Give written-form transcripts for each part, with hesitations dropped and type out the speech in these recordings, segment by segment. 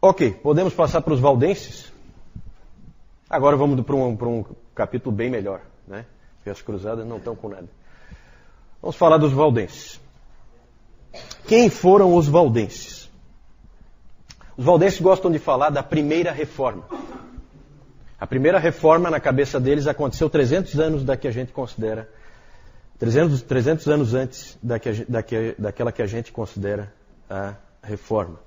Ok, podemos passar para os valdenses? Agora vamos para um capítulo bem melhor, né? Porque as cruzadas não estão com nada. Vamos falar dos valdenses. Quem foram os valdenses? Os valdenses gostam de falar da primeira reforma. A primeira reforma, na cabeça deles, aconteceu 300 anos da que a gente considera, 300 anos antes daquela que a gente considera a reforma.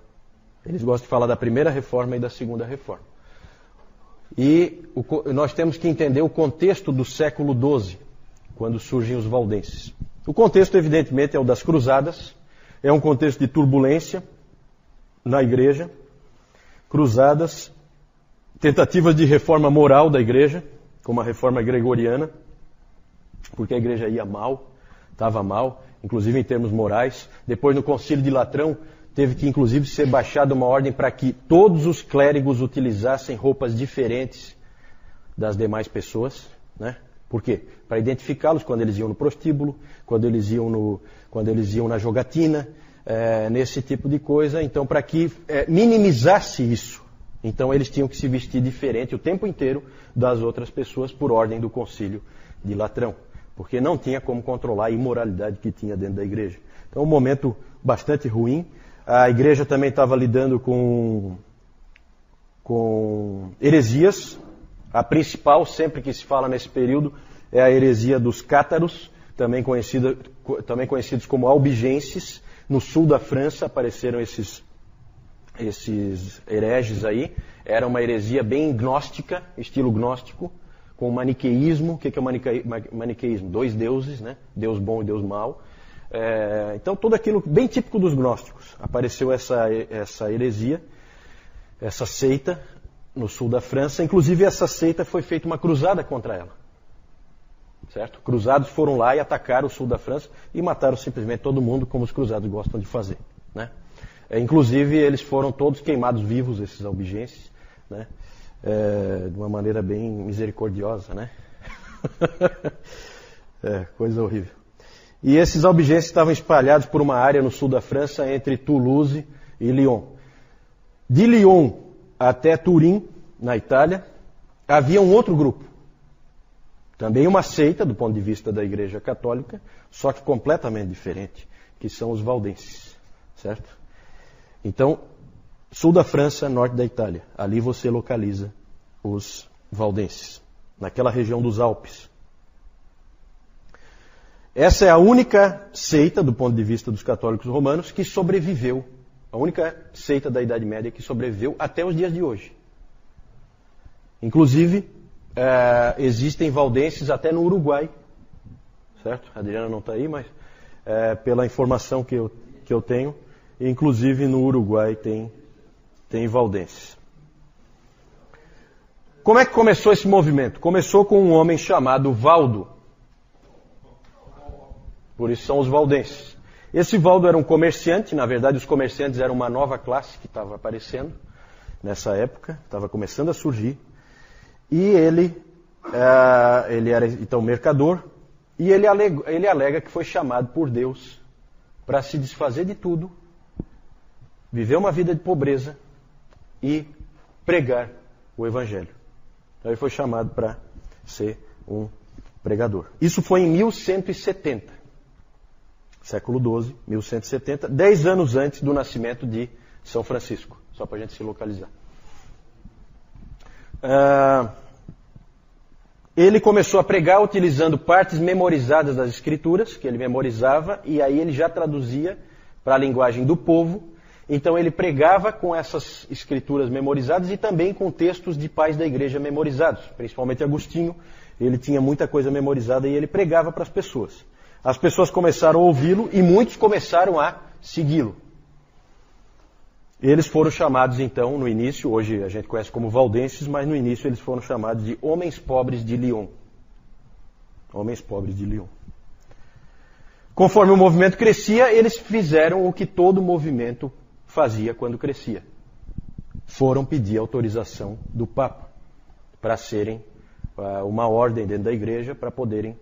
Eles gostam de falar da primeira reforma e da segunda reforma. E nós temos que entender o contexto do século XII, quando surgem os valdenses. O contexto, evidentemente, é o das cruzadas, é um contexto de turbulência na igreja, cruzadas, tentativas de reforma moral da igreja, como a reforma gregoriana, porque a igreja ia mal, estava mal, inclusive em termos morais. Depois, no Concílio de Latrão, teve que, inclusive, ser baixada uma ordem para que todos os clérigos utilizassem roupas diferentes das demais pessoas, né? Por quê? Para identificá-los quando eles iam no prostíbulo, quando eles iam na jogatina, nesse tipo de coisa. Então, para que minimizasse isso, então eles tinham que se vestir diferente o tempo inteiro das outras pessoas por ordem do Concílio de Latrão, porque não tinha como controlar a imoralidade que tinha dentro da igreja. Então, um momento bastante ruim. A igreja também estava lidando com heresias. A principal, sempre que se fala nesse período, é a heresia dos cátaros, também conhecidos como albigenses. No sul da França apareceram esses hereges aí. Era uma heresia bem gnóstica, estilo gnóstico, com maniqueísmo. O que é o maniqueísmo? Dois deuses, né? Deus bom e Deus mau. Então, tudo aquilo bem típico dos gnósticos. Apareceu essa heresia, essa seita, no sul da França. Inclusive, essa seita foi feita uma cruzada contra ela. Certo? Cruzados foram lá e atacaram o sul da França e mataram simplesmente todo mundo, como os cruzados gostam de fazer, né? Inclusive, eles foram todos queimados vivos, esses albigenses, né? De uma maneira bem misericordiosa, né? Coisa horrível. E esses albigenses estavam espalhados por uma área no sul da França, entre Toulouse e Lyon. De Lyon até Turim, na Itália, havia um outro grupo. Também uma seita, do ponto de vista da Igreja Católica, só que completamente diferente, que são os valdenses, certo? Então, sul da França, norte da Itália, ali você localiza os valdenses, naquela região dos Alpes. Essa é a única seita, do ponto de vista dos católicos romanos, que sobreviveu, a única seita da Idade Média que sobreviveu até os dias de hoje. Inclusive, existem valdenses até no Uruguai, certo? A Adriana não está aí, mas pela informação que eu tenho, inclusive no Uruguai tem valdenses. Como é que começou esse movimento? Começou com um homem chamado Valdo. Por isso são os valdenses. Esse Valdo era um comerciante, na verdade os comerciantes eram uma nova classe que estava aparecendo nessa época, estava começando a surgir. E ele era então mercador, e ele alega que foi chamado por Deus para se desfazer de tudo, viver uma vida de pobreza e pregar o Evangelho. Então ele foi chamado para ser um pregador. Isso foi em 1170, século XII, 1170, 10 anos antes do nascimento de São Francisco, só para a gente se localizar. Ele começou a pregar utilizando partes memorizadas das Escrituras, que ele memorizava, e aí ele já traduzia para a linguagem do povo. Então ele pregava com essas Escrituras memorizadas e também com textos de pais da igreja memorizados, principalmente Agostinho. Ele tinha muita coisa memorizada e ele pregava para as pessoas. As pessoas começaram a ouvi-lo e muitos começaram a segui-lo. Eles foram chamados, então, no início, hoje a gente conhece como valdenses, mas no início eles foram chamados de homens pobres de Lyon. Homens pobres de Lyon. Conforme o movimento crescia, eles fizeram o que todo movimento fazia quando crescia. Foram pedir autorização do Papa para serem uma ordem dentro da igreja, para poderem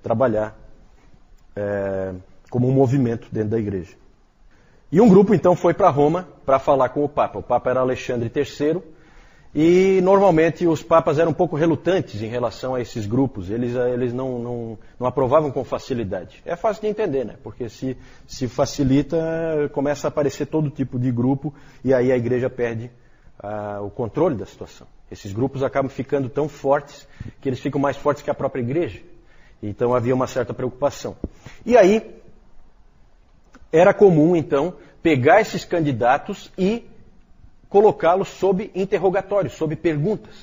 trabalhar como um movimento dentro da igreja. E um grupo então foi para Roma para falar com o Papa. O Papa era Alexandre III e normalmente os papas eram um pouco relutantes em relação a esses grupos. Eles não aprovavam com facilidade. É fácil de entender, né? Porque se facilita, começa a aparecer todo tipo de grupo e aí a igreja perde o controle da situação. Esses grupos acabam ficando tão fortes que eles ficam mais fortes que a própria igreja. Então havia uma certa preocupação. E aí era comum, então, pegar esses candidatos e colocá-los sob interrogatório, sob perguntas.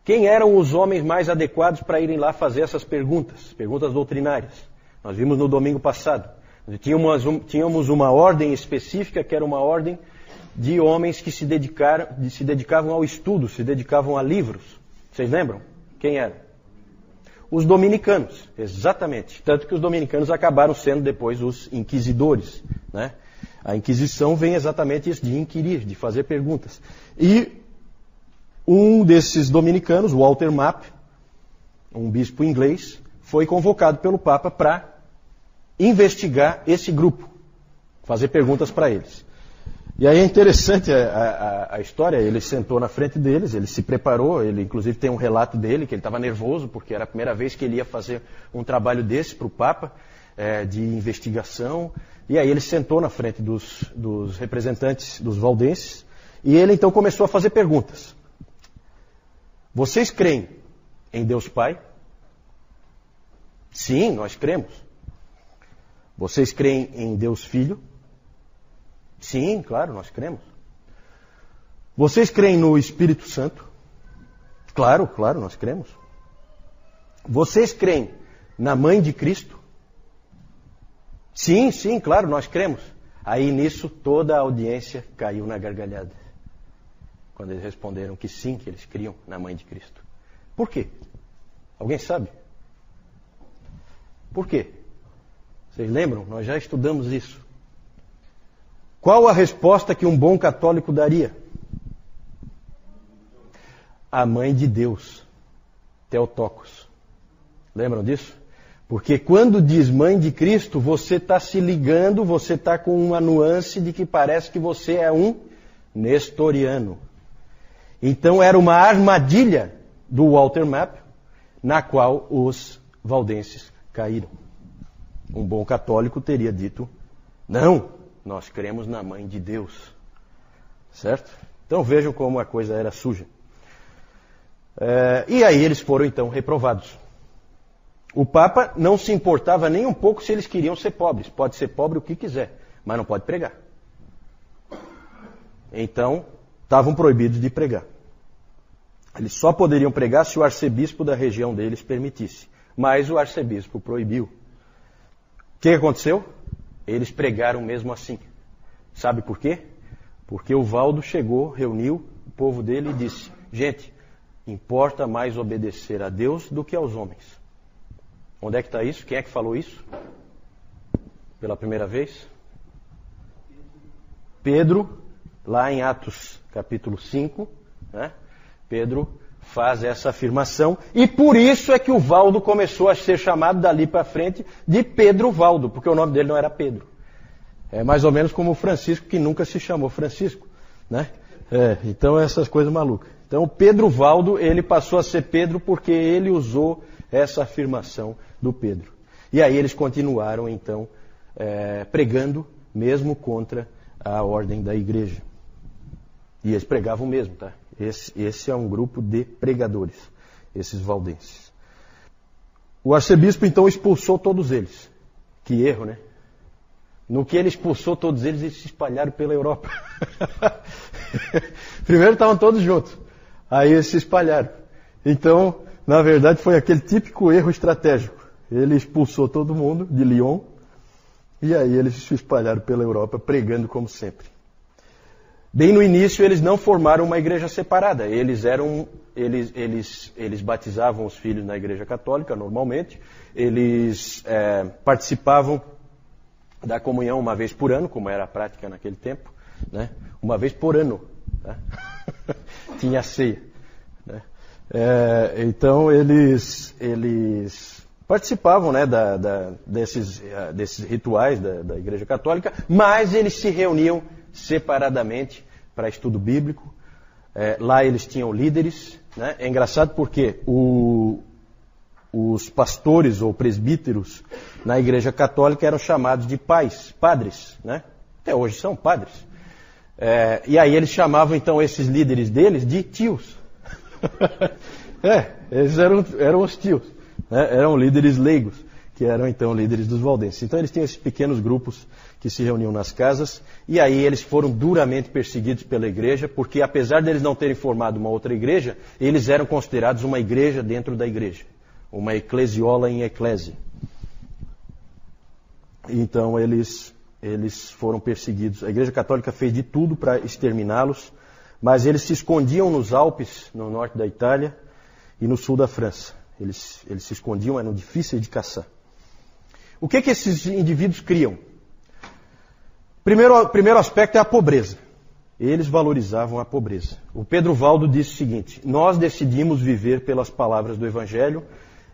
Quem eram os homens mais adequados para irem lá fazer essas perguntas? Perguntas doutrinárias. Nós vimos no domingo passado. Tínhamos uma ordem específica, que era uma ordem de homens que se dedicavam ao estudo, se dedicavam a livros. Vocês lembram? Quem eram? Os dominicanos, exatamente. Tanto que os dominicanos acabaram sendo depois os inquisidores, né? A Inquisição vem exatamente isso, de inquirir, de fazer perguntas. E um desses dominicanos, Walter Map, um bispo inglês, foi convocado pelo Papa para investigar esse grupo, fazer perguntas para eles. E aí é interessante a história, ele sentou na frente deles, ele se preparou, ele inclusive tem um relato dele, que ele estava nervoso, porque era a primeira vez que ele ia fazer um trabalho desse para o Papa, de investigação. E aí ele sentou na frente dos representantes dos valdenses, e ele então começou a fazer perguntas. Vocês creem em Deus Pai? Sim, nós cremos. Vocês creem em Deus Filho? Sim, claro, nós cremos. Vocês creem no Espírito Santo? Claro, nós cremos. Vocês creem na Mãe de Cristo? Sim, claro, nós cremos. Aí nisso toda a audiência caiu na gargalhada. Quando eles responderam que sim, que eles criam na Mãe de Cristo. Por quê? Alguém sabe? Por quê? Vocês lembram? Nós já estudamos isso. Qual a resposta que um bom católico daria? A Mãe de Deus, Theotokos. Lembram disso? Porque quando diz Mãe de Cristo, você está se ligando, você está com uma nuance de que parece que você é um nestoriano. Então era uma armadilha do Walter Map, na qual os valdenses caíram. Um bom católico teria dito, não, nós cremos na Mãe de Deus. Certo? Então vejam como a coisa era suja. E aí eles foram então reprovados. O Papa não se importava nem um pouco se eles queriam ser pobres. Pode ser pobre o que quiser, mas não pode pregar. Então, estavam proibidos de pregar. Eles só poderiam pregar se o arcebispo da região deles permitisse. Mas o arcebispo proibiu. O que aconteceu? Eles pregaram mesmo assim. Sabe por quê? Porque o Valdo chegou, reuniu o povo dele e disse, gente, importa mais obedecer a Deus do que aos homens. Onde é que está isso? Quem é que falou isso? Pela primeira vez? Pedro, lá em Atos capítulo 5, né? Pedro faz essa afirmação e por isso é que o Valdo começou a ser chamado dali para frente de Pedro Valdo, porque o nome dele não era Pedro. É mais ou menos como o Francisco, que nunca se chamou Francisco, né? Então essas coisas malucas. Então Pedro Valdo, ele passou a ser Pedro porque ele usou essa afirmação do Pedro. E aí eles continuaram então pregando mesmo contra a ordem da igreja. E eles pregavam mesmo, tá? Esse é um grupo de pregadores, esses valdenses. O arcebispo então expulsou todos eles. Que erro, né? No que ele expulsou todos eles, eles se espalharam pela Europa. Primeiro estavam todos juntos, aí eles se espalharam. Então, na verdade, foi aquele típico erro estratégico. Ele expulsou todo mundo de Lyon, e aí eles se espalharam pela Europa, pregando como sempre. Bem no início, eles não formaram uma igreja separada. Eles batizavam os filhos na igreja católica, normalmente. Eles participavam da comunhão uma vez por ano, como era a prática naquele tempo, né? Uma vez por ano, tá? Tinha ceia, né? Então eles participavam, né, desses rituais da Igreja Católica, mas eles se reuniam separadamente para estudo bíblico. Lá eles tinham líderes, né? É engraçado porque os pastores ou presbíteros na Igreja Católica eram chamados de padres, né? Até hoje são padres. E aí eles chamavam então esses líderes deles de tios. Eles eram os tios, né? Eram líderes leigos, que eram então líderes dos valdenses. Então eles tinham esses pequenos grupos que se reuniam nas casas, e aí eles foram duramente perseguidos pela igreja, porque apesar deles não terem formado uma outra igreja, eles eram considerados uma igreja dentro da igreja, uma eclesiola em eclésia. Então eles foram perseguidos. A Igreja Católica fez de tudo para exterminá-los, mas eles se escondiam nos Alpes, no norte da Itália, e no sul da França. Eles se escondiam, eram difíceis de caçar. O que esses indivíduos criam? Primeiro aspecto é a pobreza. Eles valorizavam a pobreza. O Pedro Valdo disse o seguinte: nós decidimos viver pelas palavras do Evangelho,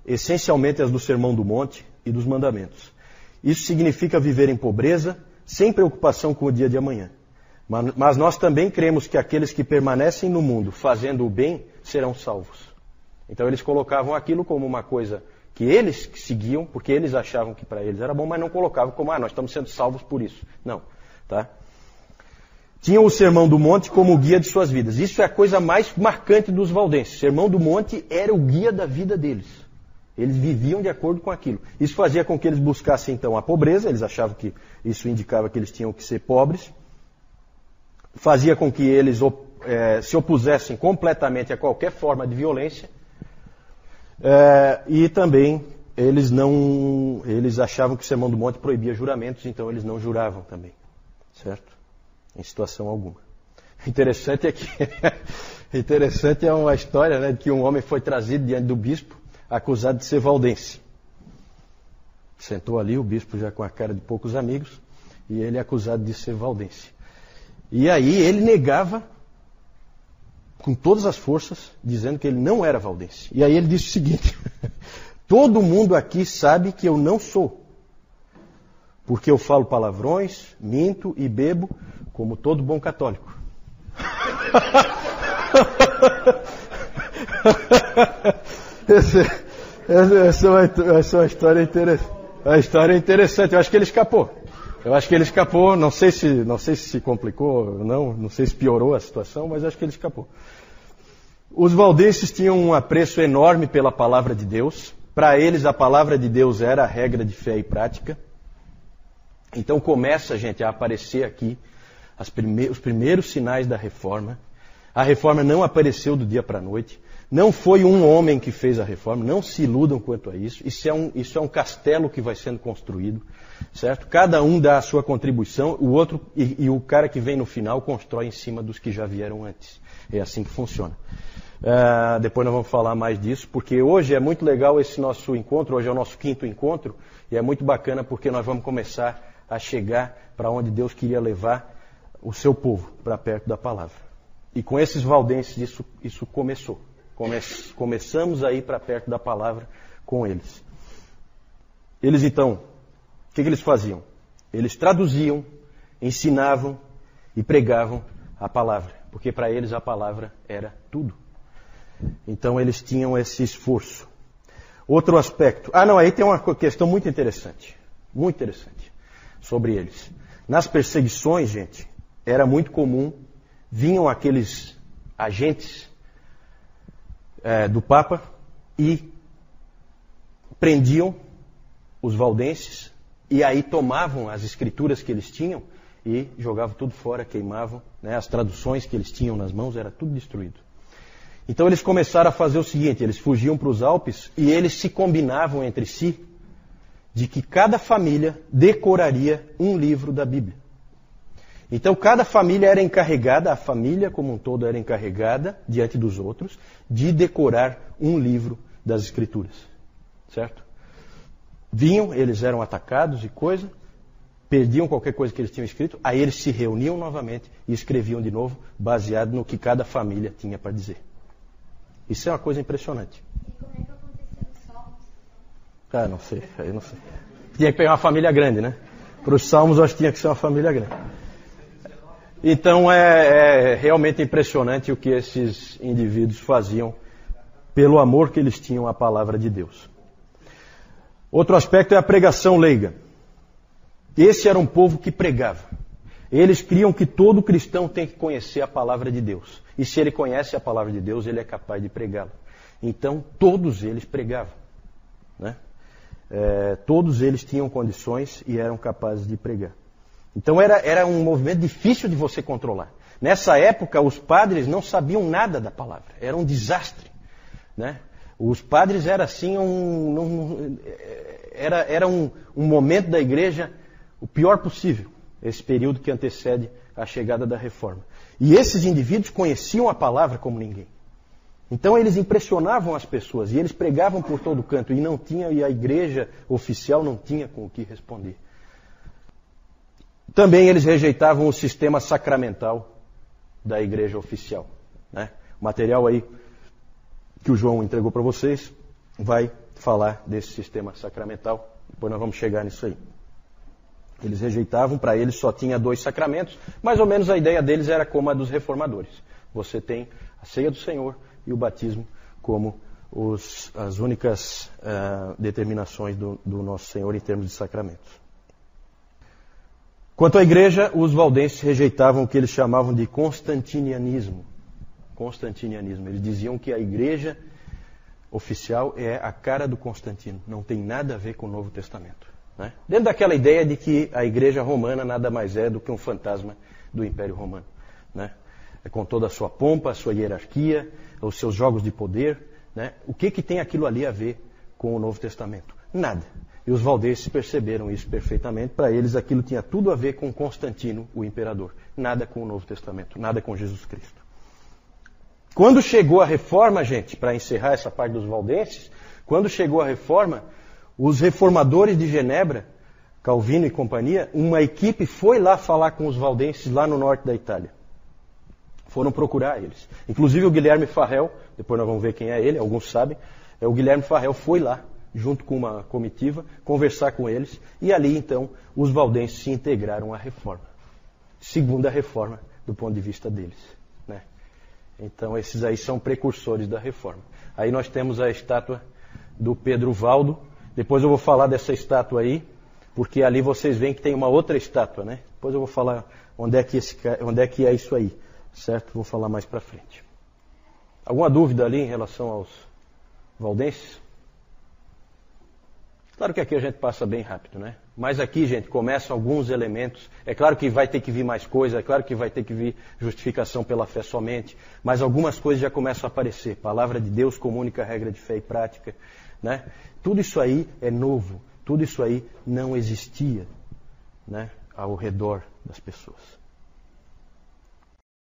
essencialmente as do Sermão do Monte e dos Mandamentos. Isso significa viver em pobreza, sem preocupação com o dia de amanhã. Mas nós também cremos que aqueles que permanecem no mundo fazendo o bem serão salvos. Então eles colocavam aquilo como uma coisa que eles seguiam, porque eles achavam que para eles era bom, mas não colocavam como, nós estamos sendo salvos por isso. Não, tá? Tinham o Sermão do Monte como o guia de suas vidas. Isso é a coisa mais marcante dos valdenses. O Sermão do Monte era o guia da vida deles. Eles viviam de acordo com aquilo. Isso fazia com que eles buscassem então a pobreza, eles achavam que isso indicava que eles tinham que ser pobres. Fazia com que eles se opusessem completamente a qualquer forma de violência. E também eles achavam que o Sermão do Monte proibia juramentos, então eles não juravam também, certo? Em situação alguma. Interessante é uma história, né, de que um homem foi trazido diante do bispo, acusado de ser valdense. Sentou ali, o bispo já com a cara de poucos amigos, e ele é acusado de ser valdense. E aí ele negava com todas as forças, dizendo que ele não era valdense. E aí ele disse o seguinte: todo mundo aqui sabe que eu não sou, porque eu falo palavrões, minto e bebo, como todo bom católico. Essa é uma história interessante. A história é interessante. Eu acho que ele escapou. Não sei se complicou ou não sei se piorou a situação, mas acho que ele escapou. Os valdenses tinham um apreço enorme pela palavra de Deus. Para eles, a palavra de Deus era a regra de fé e prática. Então começa, gente, a aparecer aqui os primeiros sinais da reforma. A reforma não apareceu do dia para a noite. Não foi um homem que fez a reforma. Não se iludam quanto a isso. Isso é um castelo que vai sendo construído, certo? Cada um dá a sua contribuição, o outro e o cara que vem no final constrói em cima dos que já vieram antes. É assim que funciona. Depois nós vamos falar mais disso, porque hoje é muito legal esse nosso encontro. Hoje é o nosso 5º encontro e é muito bacana porque nós vamos começar a chegar para onde Deus queria levar o seu povo, para perto da palavra. E com esses valdenses isso começou. Começamos a ir para perto da palavra com eles. Eles então, o que eles faziam? Eles traduziam, ensinavam e pregavam a palavra, porque para eles a palavra era tudo. Então eles tinham esse esforço. Outro aspecto. Aí tem uma questão muito interessante sobre eles. Nas perseguições, gente, era muito comum, vinham aqueles agentes do Papa e prendiam os valdenses e aí tomavam as escrituras que eles tinham e jogavam tudo fora, queimavam, né? As traduções que eles tinham nas mãos, era tudo destruído. Então eles começaram a fazer o seguinte: eles fugiam para os Alpes e eles se combinavam entre si de que cada família decoraria um livro da Bíblia. Então cada família era encarregada, a família como um todo era encarregada, diante dos outros, de decorar um livro das Escrituras. Certo? Vinham, eles eram atacados e coisa, perdiam qualquer coisa que eles tinham escrito, aí eles se reuniam novamente e escreviam de novo, baseado no que cada família tinha para dizer. Isso é uma coisa impressionante. E como é que aconteceu os salmos? Ah, não sei, aí não sei. Tinha que pegar uma família grande, né? Para os salmos, eu acho que tinha que ser uma família grande. Então é realmente impressionante o que esses indivíduos faziam pelo amor que eles tinham à palavra de Deus. Outro aspecto é a pregação leiga. Esse era um povo que pregava. Eles criam que todo cristão tem que conhecer a palavra de Deus. E se ele conhece a palavra de Deus, ele é capaz de pregá-la. Então, todos eles pregavam, né? Todos eles tinham condições e eram capazes de pregar. Então, era um movimento difícil de você controlar. Nessa época, os padres não sabiam nada da palavra. Era um desastre, né? Os padres era assim, era um momento da igreja o pior possível. Esse período que antecede a chegada da reforma. E esses indivíduos conheciam a palavra como ninguém. Então eles impressionavam as pessoas e eles pregavam por todo canto e a igreja oficial não tinha com o que responder. Também eles rejeitavam o sistema sacramental da igreja oficial, né? O material aí que o João entregou para vocês vai falar desse sistema sacramental. Depois nós vamos chegar nisso aí. Eles rejeitavam, para eles só tinha 2 sacramentos, mais ou menos a ideia deles era como a dos reformadores. Você tem a ceia do Senhor e o batismo como as únicas determinações do nosso Senhor em termos de sacramentos. Quanto à igreja, os valdenses rejeitavam o que eles chamavam de constantinianismo. Constantinianismo. Eles diziam que a igreja oficial é a cara do Constantino, não tem nada a ver com o Novo Testamento. Né? Dentro daquela ideia de que a igreja romana nada mais é do que um fantasma do Império Romano. Né? Com toda a sua pompa, a sua hierarquia, os seus jogos de poder. Né? O que tem aquilo ali a ver com o Novo Testamento? Nada. E os valdenses perceberam isso perfeitamente. Para eles aquilo tinha tudo a ver com Constantino, o imperador. Nada com o Novo Testamento, nada com Jesus Cristo. Quando chegou a reforma, gente, para encerrar essa parte dos valdenses, quando chegou a reforma, os reformadores de Genebra, Calvino e companhia, uma equipe foi lá falar com os valdenses lá no norte da Itália. Foram procurar eles. Inclusive o Guilherme Farrell, depois nós vamos ver quem é ele, alguns sabem, o Guilherme Farrell foi lá, junto com uma comitiva, conversar com eles, e ali então os valdenses se integraram à reforma. Segunda reforma, do ponto de vista deles. Né? Então esses aí são precursores da reforma. Aí nós temos a estátua do Pedro Valdo. Depois eu vou falar dessa estátua aí, porque ali vocês veem que tem uma outra estátua, né? Depois eu vou falar onde é que é isso aí, certo? Vou falar mais para frente. Alguma dúvida ali em relação aos valdenses? Claro que aqui a gente passa bem rápido, né? Mas aqui, gente, começam alguns elementos. É claro que vai ter que vir mais coisa, é claro que vai ter que vir justificação pela fé somente, mas algumas coisas já começam a aparecer. Palavra de Deus como única regra de fé e prática, né? Tudo isso aí é novo, tudo isso aí não existia, né, ao redor das pessoas.